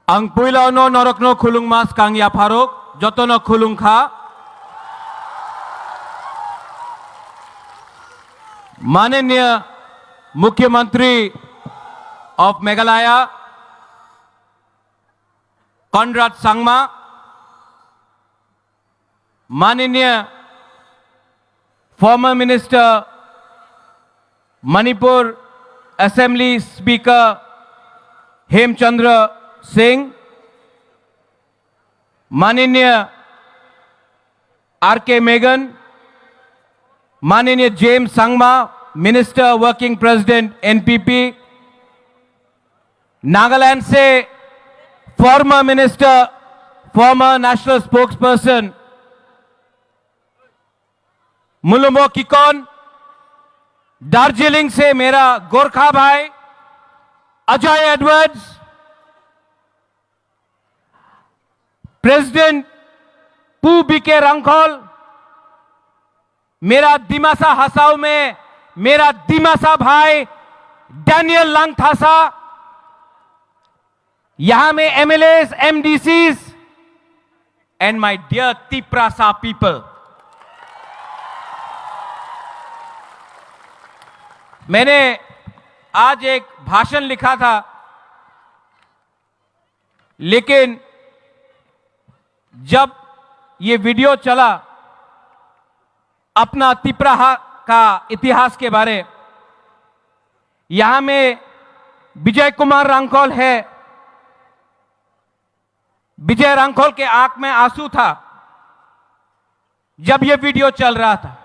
Ang puila no norok no khulung mas kang ya pharok joto no khulung kha माननीय मुख्यमंत्री of Meghalaya Conrad Sangma, माननीय former minister Manipur assembly speaker Hemchandra Singh, माननीय R K. मेगन, माननीय James Sangma, minister working president NPP, Nagaland से former minister, former national spokesperson Mulumo Kikon, Darjeeling से मेरा गोरखा भाई Ajay Edwards, president Pu B K Rangkhol, मेरा दिमासा हसाऊ में मेरा दिमासा भाई डैनियल लंगथासा, यहां में MLAs, MDCs and my dear Tiprasa people. मैंने आज एक भाषण लिखा था, लेकिन जब ये वीडियो चला अपना तिप्रा का इतिहास के बारे, यहां में विजय कुमार रंगखोल है, विजय रंगखोल के आंख में आंसू था जब यह वीडियो चल रहा था।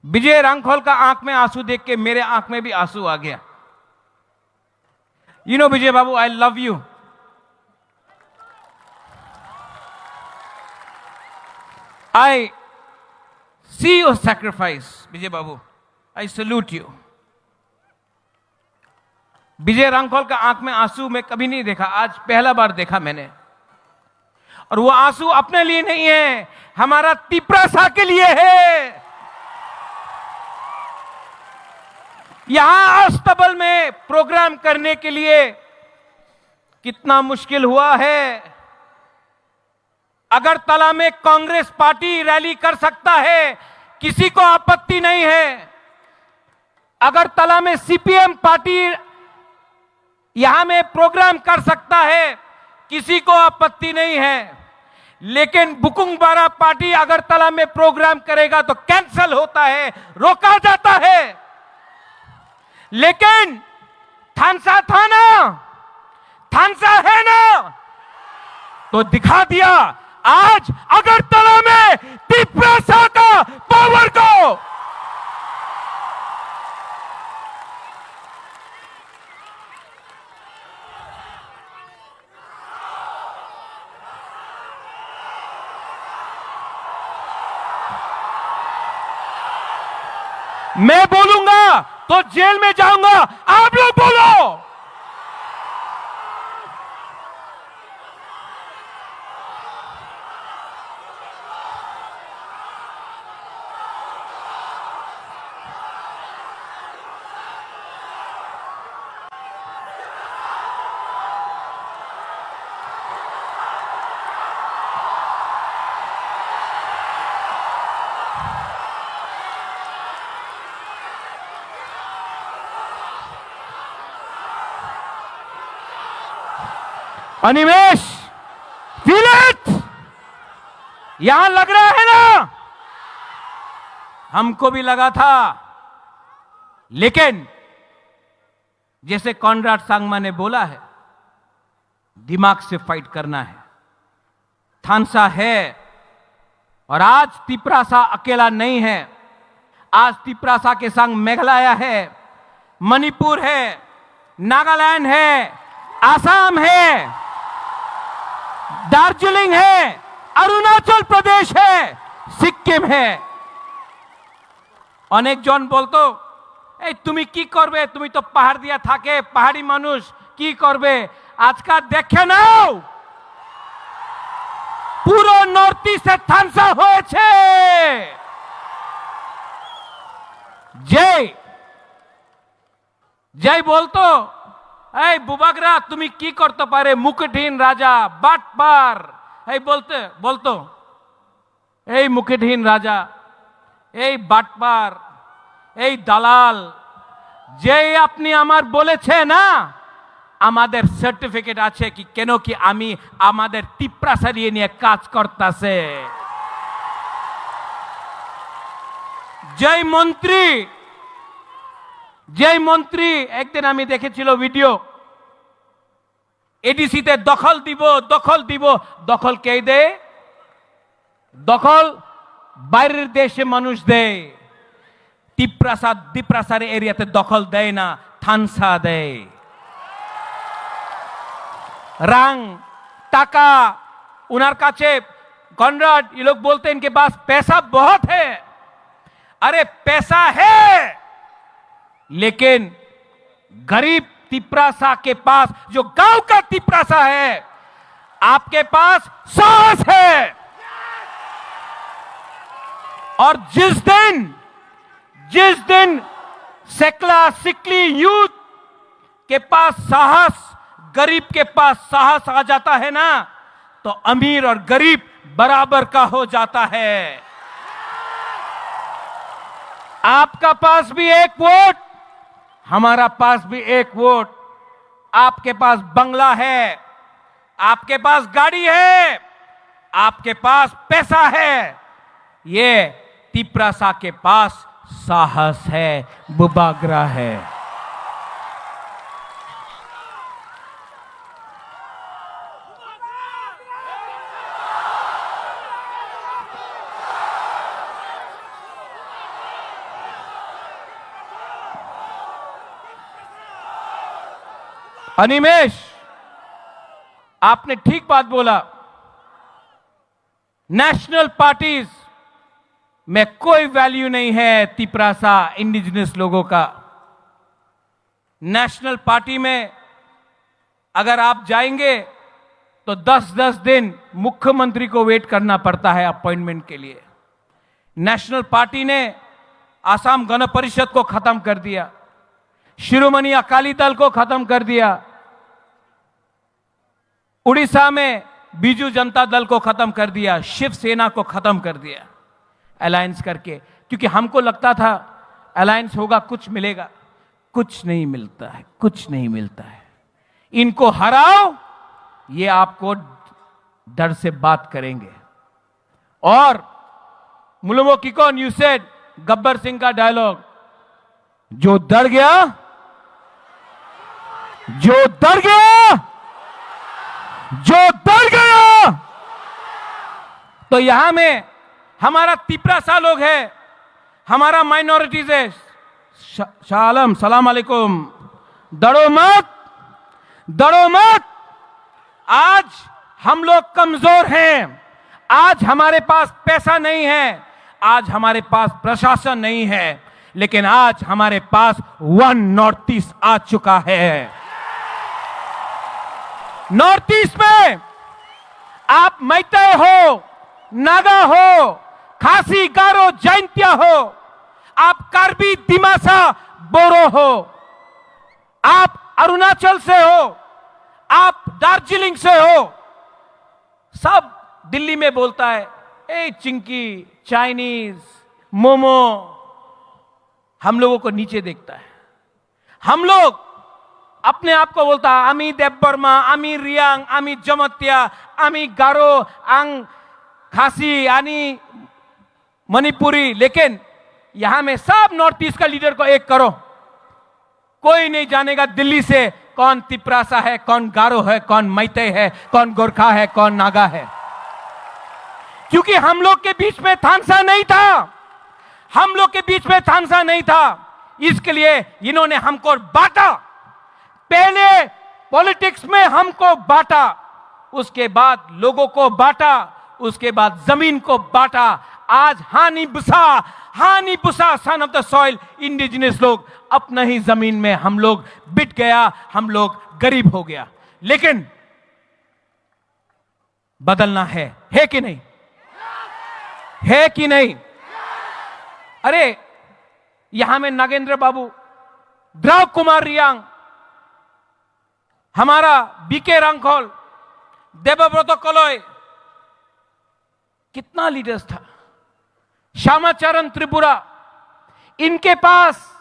विजय रंगखोल का आंख में आंसू देख के मेरे आंख में भी आंसू आ गया। You know Vijay Babu, I love you. I see your sacrifice, Vijay Babu. I salute you। विजय रंगखोल का आंख में आंसू मैं कभी नहीं देखा, आज पहला बार देखा मैंने। और वो आंसू अपने लिए नहीं है, हमारा तिप्रासा के लिए है। यहां अस्तबल में प्रोग्राम करने के लिए कितना मुश्किल हुआ है। अगरतला में कांग्रेस पार्टी रैली कर सकता है, किसी को आपत्ति नहीं है। अगरतला में सीपीएम पार्टी यहां में प्रोग्राम कर सकता है, किसी को आपत्ति नहीं है। लेकिन बुकुंगबारा पार्टी अगरतला में प्रोग्राम करेगा तो कैंसिल होता है, रोका जाता है। लेकिन थानसा था ना, थानसा है ना, तो दिखा दिया आज अगरतला में तिप्रासा का पावर को। मैं बोलूंगा तो जेल में जाऊंगा, आप लोग बोलो। अनिमेश, फील इट, यहां लग रहा है ना, हमको भी लगा था। लेकिन जैसे कॉनराड सांगमा ने बोला है, दिमाग से फाइट करना है। थानसा है और आज तिप्रासा अकेला नहीं है। आज तिप्रासा के संग मेघालय है, मणिपुर है, नागालैंड है, आसाम है, दार्जिलिंग है, अरुणाचल प्रदेश है, सिक्किम है। अनेक जन बोलतो ए तुमी की करबे, तुमी तो पहाड़ दिया थाके, पहाड़ी मानुष की करबे। आज का देखे नाओ पूरा नॉर्थ ईस्ट से थानसा होयेछे। जय जय बोलतो এই বুবাগরা তুমি কি করতে পারে মুকুটহীন রাজা বাটপার এই বলতো এই মুকুটহীন রাজা এই বাটপার এই দালাল যেই আপনি আমার বলেছে না আমাদের সার্টিফিকেট আছে কি কেন কি আমি আমাদের তিপ্রাসারিয়ে নিয়ে কাজ করতেছে যেই মন্ত্রী একদিন আমি দেখেছিল ভিডিও এডিসিতে দখল দিব দখল কে দেয় দখল বাইরের দেশে মানুষ দেয় দ্বীপ্রাসাদ এরিয়াতে দখল দেয় না থানসা দেয় रंग टाका उनर काचे कॉनराड ये लोग बोलते हैं इनके पास पैसा बहुत है अरे पैसा है लेकिन गरीब तिप्रासा के पास जो गांव का तिप्रासा है आपके पास साहस है और जिस दिन सेकला सिकली यूथ के पास साहस गरीब के पास साहस आ जाता है ना तो अमीर और गरीब बराबर का हो जाता है आपका पास भी एक वोट हमारा पास भी एक वोट आपके पास बंगला है आपके पास गाड़ी है आपके पास पैसा है ये तिप्रासा के पास साहस है बुबागरा है अनिमेश आपने ठीक बात बोला नेशनल पार्टीज में कोई वैल्यू नहीं है तिप्रासा इंडिजिनस लोगों का नेशनल पार्टी में अगर आप जाएंगे तो 10-10 दिन मुख्यमंत्री को वेट करना पड़ता है अपॉइंटमेंट के लिए नेशनल पार्टी ने आसाम गण परिषद को खत्म कर दिया शिरोमणि अकाली दल को खत्म कर दिया उड़ीसा में बीजू जनता दल को खत्म कर दिया शिवसेना को खत्म कर दिया अलायंस करके क्योंकि हमको लगता था अलायंस होगा कुछ मिलेगा कुछ नहीं मिलता है इनको हराओ ये आपको डर से बात करेंगे और मुलुमो किकोन यू सेड गब्बर सिंह का डायलॉग जो डर गया तो यहां में हमारा तिप्रासा लोग है हमारा माइनॉरिटीज है शालम सलाम अलैकुम डरो मत आज हम लोग कमजोर हैं आज हमारे पास पैसा नहीं है आज हमारे पास प्रशासन नहीं है लेकिन आज हमारे पास वन नॉर्थ ईस्ट आ चुका है नॉर्थ ईस्ट में आप मैतेई हो नागा हो खासी गारो जैंतिया हो आप कार्बी दिमासा बोरो हो आप अरुणाचल से हो आप दार्जिलिंग से हो सब दिल्ली में बोलता है ए चिंकी चाइनीज मोमो हम लोगों को नीचे देखता है हम लोग अपने आप को बोलता है आमी देवबर्मा आमी रियांग आमी जमतिया आमी गारो आंग खासी आनी मणिपुरी लेकिन यहां में सब नॉर्थ ईस्ट का लीडर को एक करो कोई नहीं जानेगा दिल्ली से कौन तिप्रासा है कौन गारो है कौन मैतेई है कौन गोरखा है कौन नागा है क्योंकि हम लोग के बीच में थानसा नहीं था इसके लिए इन्होंने हमको बांटा पहले पॉलिटिक्स में हमको बांटा उसके बाद लोगों को बांटा उसके बाद जमीन को बांटा आज हानि बुसा son of the soil indigenous लोग अपना ही जमीन में हम लोग बिट गया हम लोग गरीब हो गया लेकिन बदलना है कि नहीं अरे यहां में नागेंद्र बाबू द्रव कुमार रियांग हमारा बीके रंखोल, देवव्रत कलोय, कितना लीडर्स था, श्यामाचरण त्रिपुरा, इनके पास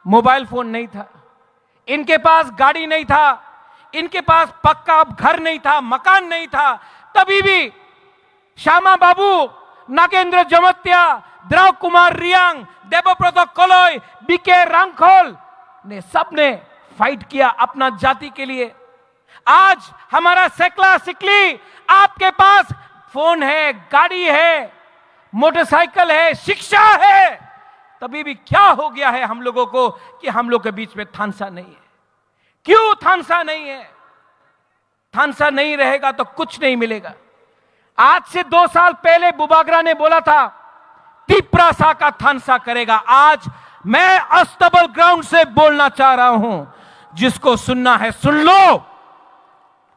मोबाइल फोन नहीं था, इनके पास गाड़ी नहीं था, इनके पास पक्का घर नहीं था, मकान नहीं था, तभी भी श्यामा बाबू, नागेंद्र जमत्या, द्रव कुमार रियांग, देवव्रत कलोय, बीके रंखोल ने सबने फाइट किया अपना जाति के लिए। आज हमारा सेकला सिकली, आपके पास फोन है, गाड़ी है, मोटरसाइकिल है, शिक्षा है, तभी भी क्या हो गया है हम लोगों को कि हम लोग के बीच में थानसा नहीं है। क्यों थानसा नहीं है? थानसा नहीं रहेगा तो कुछ नहीं मिलेगा। आज से 2 साल पहले बुबागरा ने बोला था तिप्रासा का थानसा करेगा। आज मैं अस्तबल ग्राउंड से बोलना चाह रहा हूं, जिसको सुनना है सुन लो,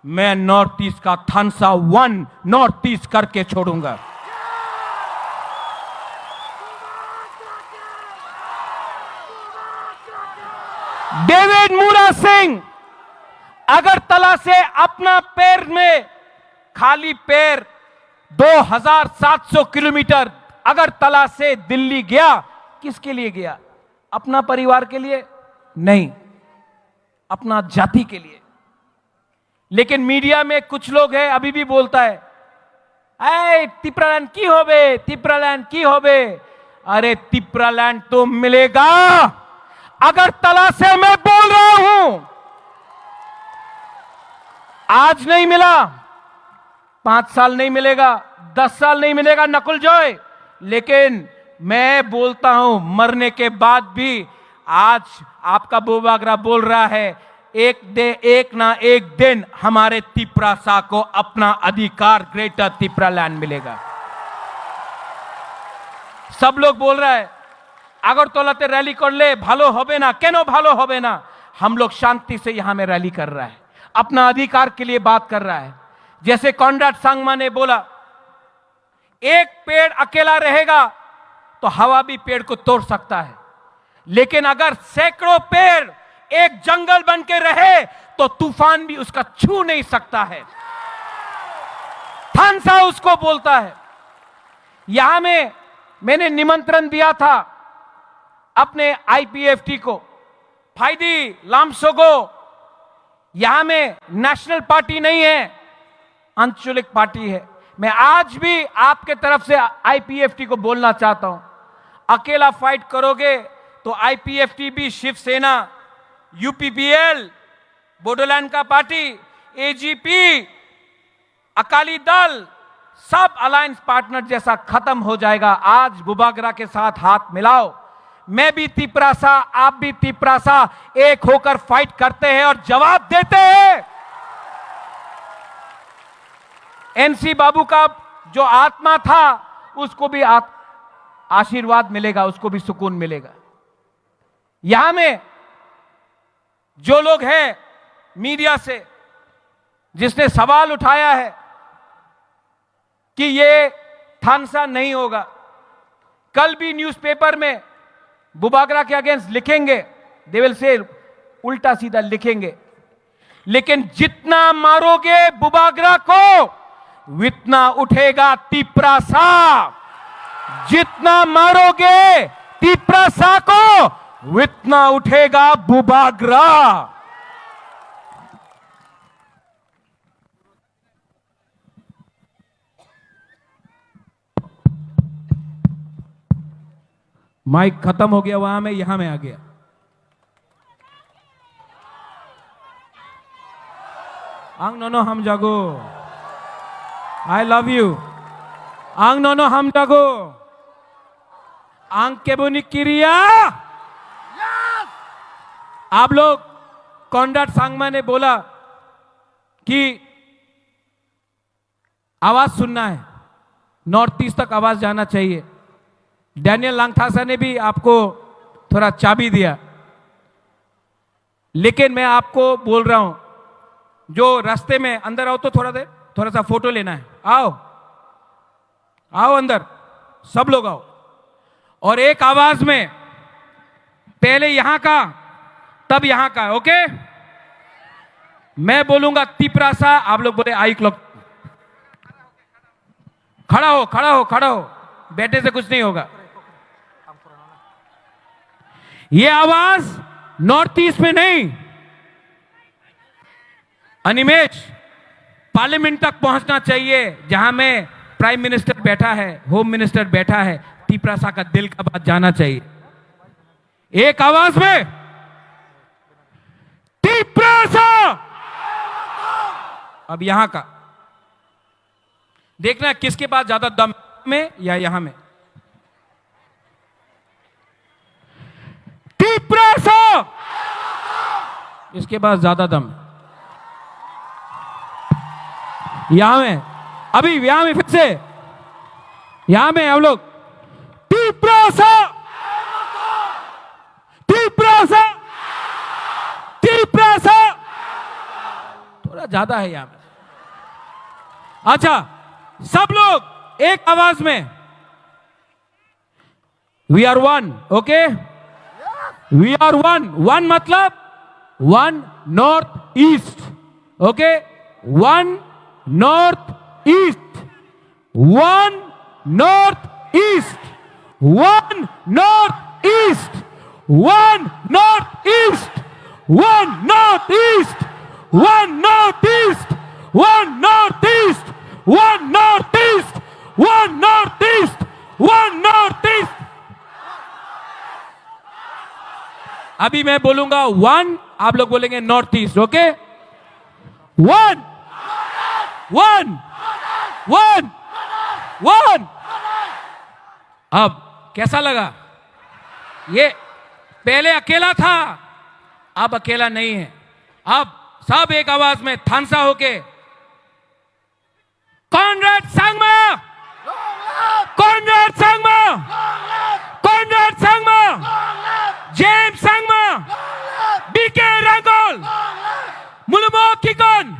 मैं नॉर्थ ईस्ट का थानसा 1 नॉर्थ ईस्ट करके छोड़ूंगा। डेविड मूरा सिंह अगरतला से अपना पैर में खाली पैर 2700 किलोमीटर अगरतला से दिल्ली गया। किसके लिए गया? अपना परिवार के लिए नहीं, अपना जाति के लिए। लेकिन मीडिया में कुछ लोग हैं अभी भी बोलता है, ऐ तिप्रालैंड की होबे, तिप्रालैंड की होबे। अरे तिप्रालैंड तो मिलेगा। अगरतला से मैं बोल रहा हूं, आज नहीं मिला, 5 साल नहीं मिलेगा, 10 साल नहीं मिलेगा नकुल जॉय, लेकिन मैं बोलता हूं मरने के बाद भी। आज आपका बुबागरा बोल रहा है एक ना एक दिन हमारे तिप्रासा को अपना अधिकार ग्रेटर तिप्रालैंड मिलेगा। सब लोग बोल रहा है আগরতলাতে रैली कर ले, भालो होबे ना, केनो भालो होबे ना। हम लोग शांति से यहां में रैली कर रहा है, अपना अधिकार के लिए बात कर रहा है। जैसे कॉनराड सांगमा ने बोला, एक पेड़ अकेला रहेगा तो हवा भी पेड़ को तोड़ सकता है, लेकिन अगर सैकड़ों पेड़ एक जंगल बन के रहे तो तूफान भी उसका छू नहीं सकता है। थानसा उसको बोलता है। यहां में मैंने निमंत्रण दिया था अपने आईपीएफटी को, फाइदी लामसोगो। यहां में नेशनल पार्टी नहीं है, आंचलिक पार्टी है। मैं आज भी आपके तरफ से आईपीएफटी को बोलना चाहता हूं, अकेला फाइट करोगे तो आईपीएफटी भी, शिवसेना, यूपीपीएल, बोडोलैंड का पार्टी, एजीपी, अकाली दल, सब अलायंस पार्टनर जैसा खत्म हो जाएगा। आज बुबागरा के साथ हाथ मिलाओ। मैं भी तिप्रासा, आप भी तिप्रासा, एक होकर फाइट करते हैं और जवाब देते हैं। एनसी बाबू का जो आत्मा था उसको भी आशीर्वाद मिलेगा, उसको भी सुकून मिलेगा। यहां में जो लोग हैं मीडिया से, जिसने सवाल उठाया है कि ये थानसा नहीं होगा, कल भी न्यूज़पेपर में बुबागरा के अगेंस्ट लिखेंगे, दे विल से उल्टा सीधा लिखेंगे, लेकिन जितना मारोगे बुबागरा को उतना उठेगा तिप्रासा। जितना मारोगे तिप्रासा को उतना उठेगा बुबागरा। माइक खत्म हो गया वहां में, यहां में आ गया। आंग नोनो हम जागो, आई लव यू। आंग नोनो हम जागो, आंग केबुनी किरिया। आप लोग, कॉनराड सांगमा ने बोला कि आवाज सुनना है, नॉर्थ ईस्ट तक आवाज जाना चाहिए। डैनियल लांगथासा ने भी आपको थोड़ा चाबी दिया, लेकिन मैं आपको बोल रहा हूं, जो रास्ते में अंदर आओ तो थोड़ा सा फोटो लेना है। आओ आओ अंदर, सब लोग आओ, और एक आवाज में, पहले यहां का तब यहां का, ओके? मैं बोलूंगा तिपरासा, आप लोग बोले आई क्लॉक। खड़ा हो, खड़ा हो, खड़ा हो, बैठे से कुछ नहीं होगा। ये आवाज नॉर्थ ईस्ट में नहीं, अनिमेश, पार्लियामेंट तक पहुंचना चाहिए, जहां में प्राइम मिनिस्टर बैठा है, होम मिनिस्टर बैठा है। तिपरासा का दिल का बात जाना चाहिए एक आवाज में, तिपरासा। अब यहां का देखना किसके पास ज्यादा दम में या यहां में। तिपरासा, इसके पास ज्यादा दम, यहां में, अभी यहां में, फिर से यहां में हम लोग। तिपरासा, तिपरासा, तिपरासा, थोड़ा ज्यादा है यहां में। अच्छा, सब लोग एक आवाज में, we are one, okay, we are one. One मतलब one North East, okay, one North East, one North East, one North East, one North East, one North East, one North East, one North East, one North East, one North East, one North East. अभी मैं बोलूंगा one, आप लोग बोलेंगे North East, okay, one, one, one, one. अब कैसा लगा? ये पहले अकेला था, अब अकेला नहीं है। अब सब एक आवाज में थानसा होके, Conrad Sangma, Conrad Sangma, Conrad Sangma, James Sangma, B K Rangol, Mulumo Kikon,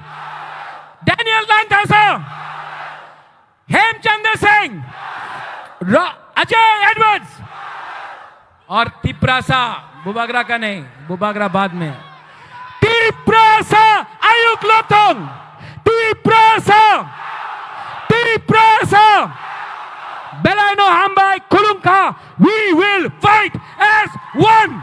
Daniel Langthasa, Hemchandra Singh, Ajay Edwards और तिपरासा। बुबागरा का नहीं, बुबागरा बाद में। तिपरासा आयुक लोथोंग, Tiprasa, Tiprasa, बेलानो हमबाई खुलुंखा, we will fight as one.